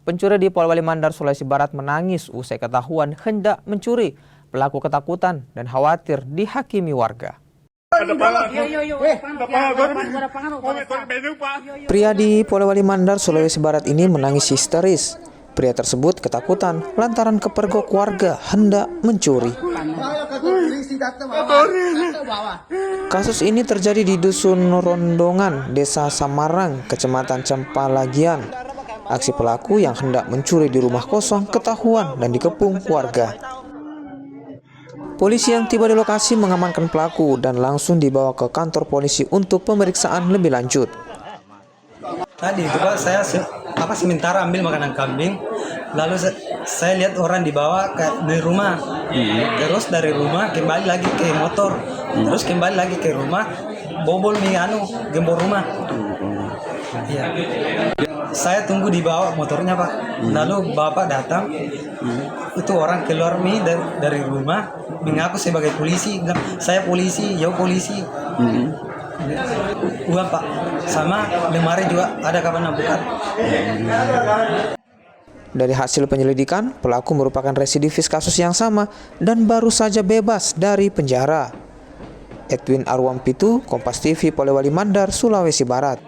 Pencuri di Polewali Mandar, Sulawesi Barat menangis usai ketahuan hendak mencuri. Pelaku ketakutan dan khawatir dihakimi warga. Pria di Polewali Mandar, Sulawesi Barat ini menangis histeris. Pria tersebut ketakutan lantaran kepergok warga hendak mencuri. Kasus ini terjadi di Dusun Rondongan, Desa Samarang, Kecamatan Cempalagian. Aksi pelaku yang hendak mencuri di rumah kosong ketahuan dan dikepung warga. Polisi yang tiba di lokasi mengamankan pelaku dan langsung dibawa ke kantor polisi untuk pemeriksaan lebih lanjut. Tadi itu Pak, saya sementara ambil makanan kambing, lalu saya lihat orang dibawa ke dari rumah, terus dari rumah kembali lagi ke motor, terus kembali lagi ke rumah, bobol gembor rumah. Ya. Saya tunggu di bawah motornya Pak, lalu bapak datang, itu orang keluar dari rumah, mengaku sebagai polisi, bilang saya polisi, ya polisi. Uang Pak, sama lemari juga ada kapan bukan. Dari hasil penyelidikan, pelaku merupakan residivis kasus yang sama dan baru saja bebas dari penjara. Edwin Arwampitu, Kompas TV, Polewali Mandar, Sulawesi Barat.